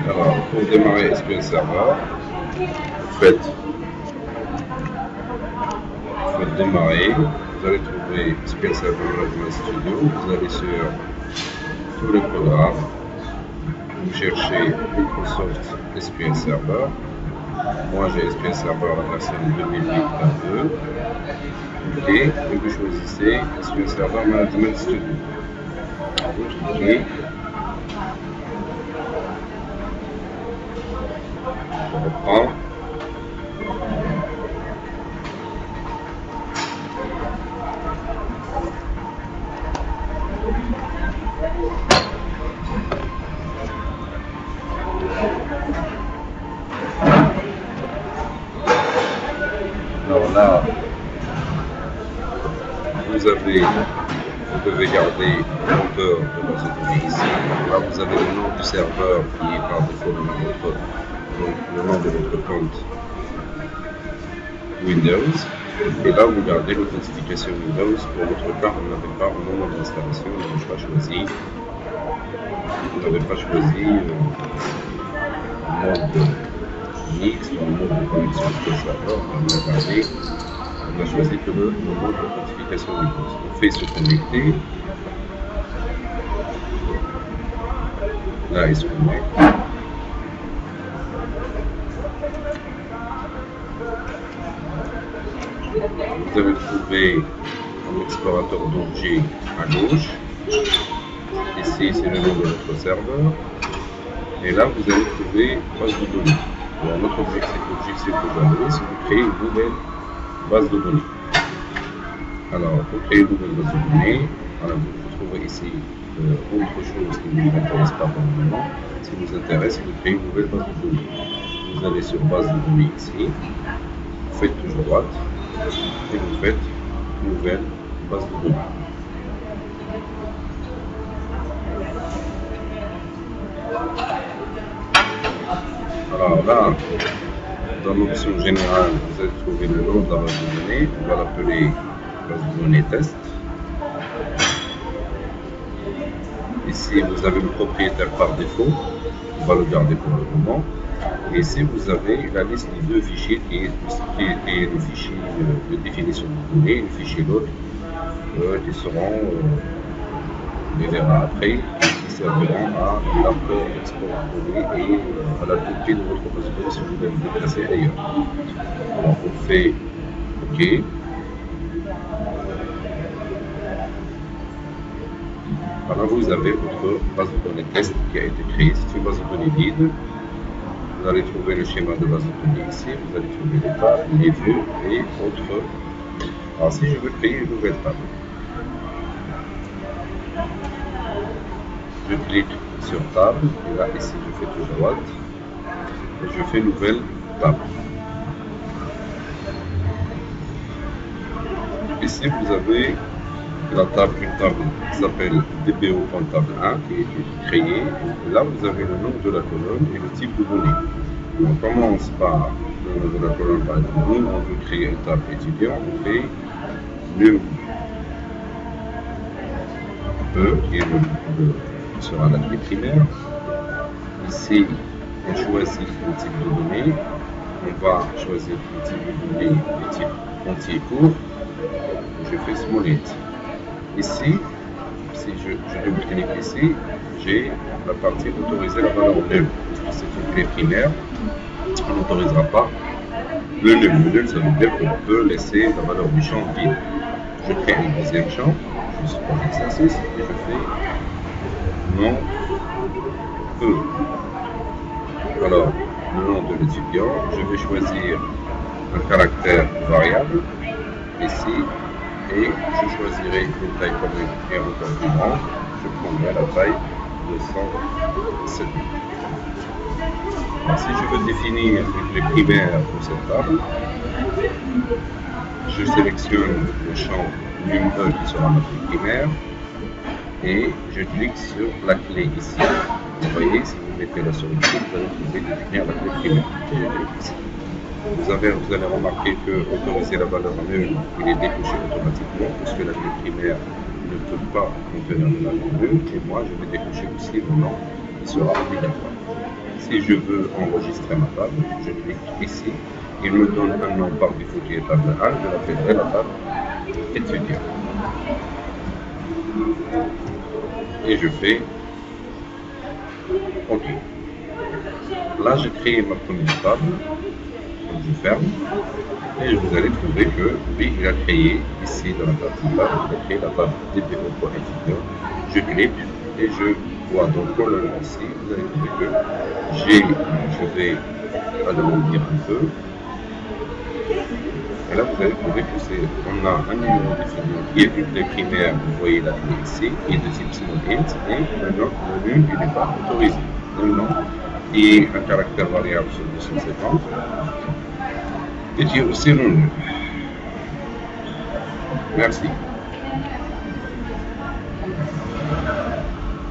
Alors, pour démarrer SQL Server, vous faites démarrer, vous allez trouver SQL Server Management Studio, vous allez sur tous les programmes, vous cherchez Microsoft SQL Server. Moi j'ai SQL Server la version 2008.2. OK, et vous choisissez SQL Server Management Studio. Vous cliquez. Je reprends. Alors là, vous devez garder l'auteur de base de données ici. Là, vous avez le nom du serveur qui est par défaut le nom de votre compte Windows. Et là, vous gardez l'authentification Windows. Pour votre cas, vous n'avez pas au moment de l'installation, vous n'avez pas choisi. Vous n'avez pas choisi le mode mix ou le mode de connexion de serveur. Vous avez on a choisi que le mode d'authentification Windows. On fait se connecter. Là, il se connecte. Vous avez trouvé un explorateur d'objets à gauche. Ici, c'est le nom de notre serveur. Et là, vous allez trouver base de données. Alors, notre objectif aujourd'hui, c'est de créer une nouvelle base de données. Alors, pour créer une nouvelle base de données, voilà, vous trouverez ici autre chose qui ne vous intéresse pas pour le moment. Ce qui vous intéresse, c'est de créer une nouvelle base de données. Vous allez sur base de données ici, vous faites touche droite et vous faites nouvelle base de données. Alors là, dans l'option générale, vous allez trouver le nom de la base de données. On va l'appeler base de données test. Ici, vous avez le propriétaire par défaut. On va le garder pour le moment. Et ici, vous avez la liste de deux fichiers qui est le fichier de définition de données et le fichier load qui seront, on les verra après, qui serviront à l'import, l'export de données et à la copie de votre base de données si vous voulez le déplacer ailleurs. Alors, on fait OK. Voilà, vous avez votre base de données test qui a été créée. C'est une base de données vide. Vous allez trouver le schéma de base de données ici. Vous allez trouver les tables, les vues et autres. Alors, si je veux créer une nouvelle table, je clique sur table. Et là, ici, je fais touche droite. Et je fais nouvelle table. Ici, vous avez la table, une table qui s'appelle dbo.table1 qui a été créée. Et là, vous avez le nom de la colonne et le type de données. On commence par le nom de la colonne, par exemple, nous, on veut créer une table étudiant, on fait new E, qui sera la clé primaire. Ici, on choisit le type de données. On va choisir le type de données, le type entier court. Je fais small it. Ici, si je double-clique ici, j'ai la partie autoriser la valeur nulle. Puisque c'est une clé primaire, on n'autorisera pas le nul. Le nul, ça veut dire qu'on peut laisser la valeur du champ vide. Je crée un deuxième champ, juste pour l'exercice, et je fais nom E. Alors, le nom de l'étudiant, je vais choisir un caractère variable ici. Et je choisirai une taille commune et encore plus grande. Je prendrai la taille de 107. Alors, si je veux définir une clé primaire pour cette table, je sélectionne le champ num1 qui sera ma clé primaire et je clique sur la clé ici. Vous voyez, si vous mettez la souris dessus, vous allez trouver définir la clé primaire. Vous allez remarquer que autoriser la valeur nulle, il est décoché automatiquement puisque la clé primaire ne peut pas contenir de valeur nulle. Et moi, je vais décocher aussi le nom qui sera obligatoire. Si je veux enregistrer ma table, je clique ici. Il me donne un nom par défaut qui est table 1, je l'appellerai la table étudiant. Et je fais OK. Là, j'ai créé ma première table. Donc, je ferme. Et vous allez trouver que, oui, il a créé ici dans la partie table, il a créé la table DPO pour étudiant. Je clique et je vois dans le colonne ici, vous allez trouver que je vais agrandir un peu. Et là, vous allez trouver que on a un numéro d'étudiant qui est bulletin primaire, vous voyez la clé ici, qui est de type small int, et maintenant, le nul, il n'est pas autorisé. Le nom, qui est un caractère variable sur 250, et qui est aussi non nul. Merci.